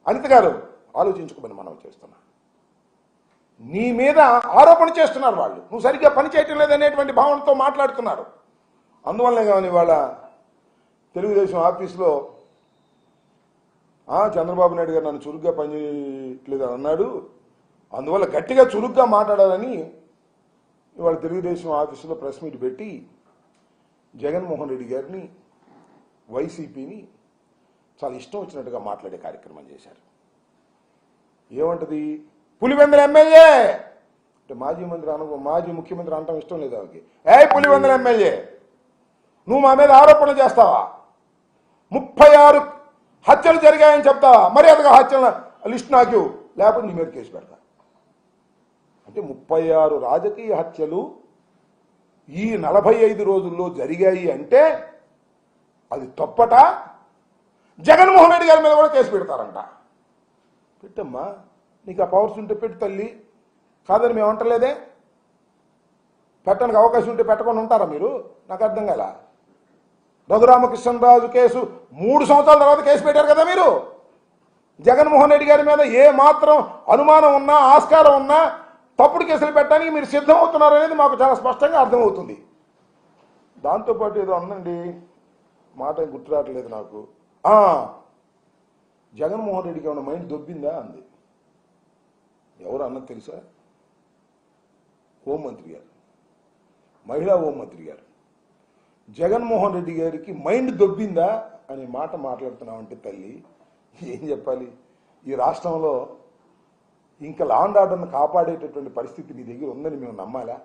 అనిత గారు ఆలోచించుకోమని మనం చేస్తున్నా. నీ మీద ఆరోపణ చేస్తున్నారు వాళ్ళు, నువ్వు సరిగ్గా పని చేయటం లేదనేటువంటి భావనతో మాట్లాడుతున్నారు. అందువల్లనే కానీ వాళ్ళ తెలుగుదేశం ఆఫీసులో చంద్రబాబు నాయుడు గారు నన్ను చురుగ్గా పనిచేయట్లేదని అన్నాడు, అందువల్ల గట్టిగా చురుగ్గా మాట్లాడాలని ఇవాళ తెలుగుదేశం ఆఫీసులో ప్రెస్ మీట్ పెట్టి జగన్మోహన్ రెడ్డి గారిని, వైసీపీని చాలా ఇష్టం వచ్చినట్టుగా మాట్లాడే కార్యక్రమం చేశారు. ఏమంటది, పులివెందుల ఎమ్మెల్యే అంటే మాజీ ముఖ్యమంత్రి అనటం ఇష్టం లేదు ఆమెకి. పులివెందుల ఎమ్మెల్యే నువ్వు మా మీద ఆరోపణలు చేస్తావా? 36 హత్యలు జరిగాయని చెప్తావా? మర్యాదగా హత్యల లిస్ట్ నాకు, లేకపోతే నీ మీద కేసు పెడతా. అంటే 36 రాజకీయ హత్యలు ఈ 45 రోజుల్లో జరిగాయి అంటే అది తప్పట. జగన్మోహన్ రెడ్డి గారి మీద కూడా కేసు పెడతారంట. పెట్టమ్మా, నీకు ఆ పవర్స్ ఉంటే పెట్టు తల్లి, కాదని మేము అంటలేదే. పెట్టడానికి అవకాశం ఉంటే పెట్టకుండా ఉంటారా మీరు? నాకు అర్థం కాల. రఘురామకృష్ణరాజు కేసు 3 సంవత్సరాల తర్వాత కేసు పెట్టారు కదా మీరు. జగన్మోహన్ రెడ్డి గారి మీద ఏ మాత్రం అనుమానం ఉన్నా, ఆస్కారం ఉన్నా తప్పుడు కేసులు పెట్టడానికి మీరు సిద్ధమవుతున్నారు అనేది మాకు చాలా స్పష్టంగా అర్థమవుతుంది. దాంతోపాటు ఏదో అందండి, మాట గుర్తు రావట్లేదు నాకు. జగన్మోహన్ రెడ్డికి ఏమైనా మైండ్ దొబ్బిందా అంది. ఎవరు అన్నది తెలుసా? హోంమంత్రి గారు, మహిళా హోంమంత్రి గారు. జగన్మోహన్ రెడ్డి గారికి మైండ్ దొబ్బిందా అనే మాట మాట్లాడుతున్నామంటే తల్లి ఏం చెప్పాలి? ఈ రాష్ట్రంలో ఇంకా లా అండ్ ఆర్డర్ను కాపాడేటటువంటి పరిస్థితి నీ దగ్గర ఉందని మేము నమ్మాలా?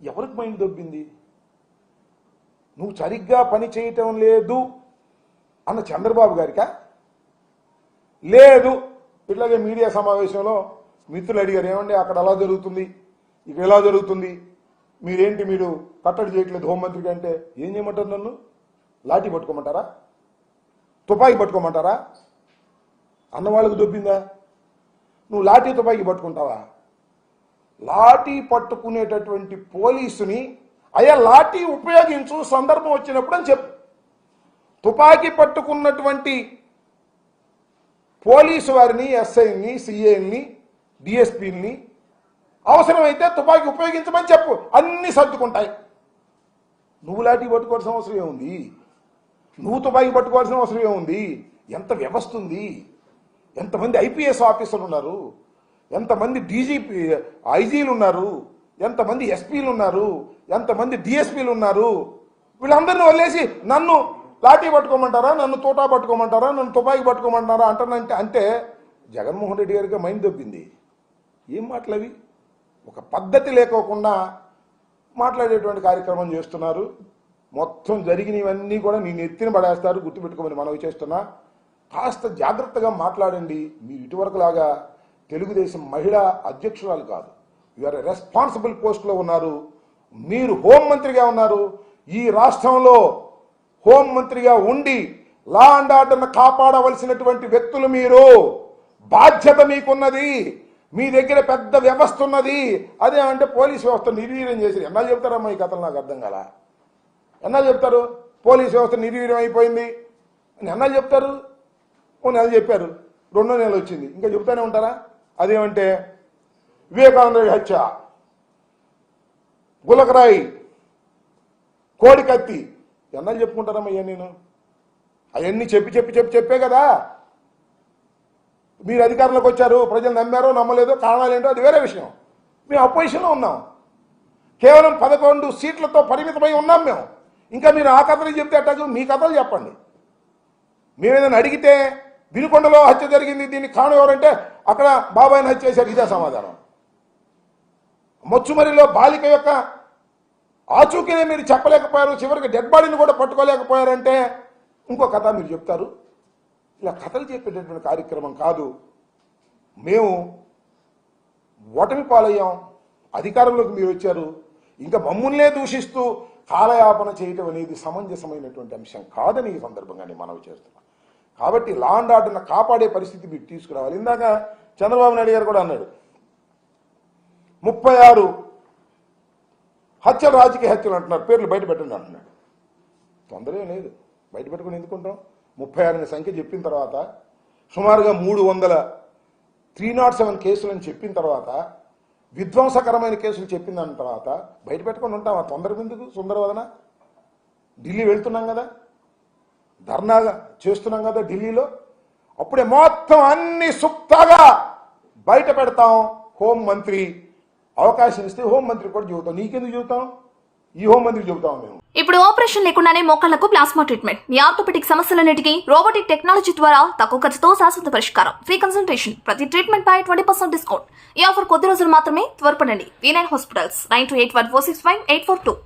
ఎవరికి మైండ్ దొబ్బింది? నువ్వు సరిగ్గా పని చేయటం లేదు అన్న చంద్రబాబు గారికా? లేదు. ఇట్లాగే మీడియా సమావేశంలో మిత్రులు అడిగారు, ఏమండి అక్కడ అలా జరుగుతుంది, ఇక్కడ ఎలా జరుగుతుంది, మీరు కట్టడి చేయట్లేదు హోంమంత్రికి అంటే ఏం చేయమంటారు? నన్ను లాఠీ పట్టుకోమంటారా? తుపాకీ పట్టుకోమంటారా? అన్నవాళ్ళకు దొబ్బిందా? నువ్వు లాఠీ తుపాకీ పట్టుకుంటావా? లాఠీ పట్టుకునేటటువంటి పోలీసుని అయ్యా లాఠీ ఉపయోగించు సందర్భం వచ్చినప్పుడు అని చెప్పు. తుపాకీ పట్టుకున్నటువంటి పోలీసు వారిని, ఎస్ఐని, సిఐని, డిఎస్పీని అవసరమైతే తుపాకీ ఉపయోగించమని చెప్పు, అన్ని సర్దుకుంటాయి. నువ్వు లాఠీ పట్టుకోవాల్సిన అవసరం ఏముంది? నువ్వు తుపాకీ పట్టుకోవాల్సిన అవసరం ఏముంది? ఎంత వ్యవస్థ ఉంది, ఎంతమంది ఐపీఎస్ ఆఫీసర్లు ఉన్నారు, ఎంతమంది డీజీపీ ఐజీలు ఉన్నారు, ఎంతమంది ఎస్పీలు ఉన్నారు, ఎంతమంది డిఎస్పీలు ఉన్నారు. వీళ్ళందరినీ వదిలేసి నన్ను లాఠీ పట్టుకోమంటారా, నన్ను తోటా పట్టుకోమంటారా, నన్ను తుపాకీ పట్టుకోమంటారా అంటే జగన్మోహన్ రెడ్డి గారికి మైండ్ దొబ్బింది. ఏం మాటలవి? ఒక పద్ధతి లేకోకుండా మాట్లాడేటువంటి కార్యక్రమం చేస్తున్నారు. మొత్తం జరిగినవన్నీ కూడా నేను ఎత్తిన పడేస్తారు, గుర్తుపెట్టుకోమని మనవి చేస్తున్నా. కాస్త జాగ్రత్తగా మాట్లాడండి. మీరు ఇటువరకు లాగా తెలుగుదేశం మహిళా అధ్యక్షురాలు కాదు, యూఆర్ రెస్పాన్సిబుల్ పోస్ట్లో ఉన్నారు. మీరు హోంమంత్రిగా ఉన్నారు. ఈ రాష్ట్రంలో హోంమంత్రిగా ఉండి లా అండ్ ఆర్డర్ను కాపాడవలసినటువంటి వ్యక్తులు మీరు. బాధ్యత మీకున్నది. మీ దగ్గర పెద్ద వ్యవస్థ ఉన్నది. అదేమంటే పోలీస్ వ్యవస్థ నిర్వీర్యం చేసి ఎన్నాళ్ళు చెప్తారమ్మా ఈ కథలు? నాకు అర్థం కాల. ఎన్నాళ్ళు చెప్తారు పోలీస్ వ్యవస్థ నిర్వీర్యం అయిపోయింది అని? ఎన్నాళ్ళు చెప్తారు? ఓ నెల చెప్పారు, 2వ నెల వచ్చింది, ఇంకా చెప్తానే ఉంటారా? అదేమంటే వివేకానంద హత్య, గులకరాయి, కోడికత్తి, ఎన్నాళ్ళు చెప్పుకుంటారమ్మా ఇవన్నీ? నేను అవన్నీ చెప్పే కదా మీరు అధికారంలోకి వచ్చారు. ప్రజలు నమ్మారో నమ్మలేదో, కారణాలు ఏంటో అది వేరే విషయం. మేము అపోజిషన్లో ఉన్నాం, కేవలం 11 సీట్లతో పరిమితమై ఉన్నాం మేము. ఇంకా మీరు ఆ కథలు చెప్తే అట్టకు మీ కథలు చెప్పండి. మేము ఏదైనా అడిగితే వినుకొండలో హత్య జరిగింది, దీనికి కారణం ఎవరంటే అక్కడ బాబాయిని హత్య చేశారు, ఇదే సమాధానం. మొచ్చుమరిలో బాలిక యొక్క ఆచూకీనే మీరు చెప్పలేకపోయారు, చివరికి డెడ్ బాడీని కూడా పట్టుకోలేకపోయారంటే ఇంకో కథ మీరు చెప్తారు. ఇలా కథలు చెప్పేటటువంటి కార్యక్రమం కాదు. మేము ఓటమి పాలయ్యాం, అధికారంలోకి మీరు వచ్చారు, ఇంకా మమ్మల్నే దూషిస్తూ కాలయాపన చేయటం అనేది సమంజసమైనటువంటి అంశం కాదని ఈ సందర్భంగా నేను మనవి చేస్తున్నాను. కాబట్టి లా అండ్ ఆర్డర్ను కాపాడే పరిస్థితి మీరు తీసుకురావాలి. ఇందాక చంద్రబాబు నాయుడు గారు కూడా అన్నాడు, 36 హత్యలు రాజకీయ హత్యలు అంటున్నారు, పేర్లు బయట పెట్టండి అంటున్నాడు. తొందరే లేదు, బయట పెట్టుకుని ఎందుకుంటాం? 36 సంఖ్య చెప్పిన తర్వాత సుమారుగా 307 కేసులని చెప్పిన తర్వాత, విధ్వంసకరమైన కేసులు చెప్పిన దాని తర్వాత బయట పెట్టుకొని ఉంటాం. ఆ తొందర ఎందుకు సుందరవదన? ఢిల్లీ వెళ్తున్నాం కదా, ధర్నాగా చేస్తున్నాం కదా ఢిల్లీలో, అప్పుడే మొత్తం అన్ని సుప్తాగా బయట పెడతాం. హోంమంత్రి అవకాశం ఇస్తే హోంమంత్రి కూడా చెబుతాం. నీకెందుకు చెబుతాం? ఈ హోంమంత్రికి చెబుతాం మేము. ఇప్పుడు ఆపరేషన్ లేకుండానే మోకాళ్లకు ప్లాస్మా ట్రీట్మెంట్. మీ ఆర్థోపెటిక్ సమస్యలన్నిటికీ రోబోటిక్ టెక్నాలజీ ద్వారా తక్కువ ఖర్చుతో శాశ్వత పరిష్కారం. Free consultation. ప్రతి ట్రీట్మెంట్ పై 20% డిస్కౌంట్. ఈ ఆఫర్ కొద్ది రోజులు మాత్రమే. త్వరపడండి. V9 hospitals 9281465842.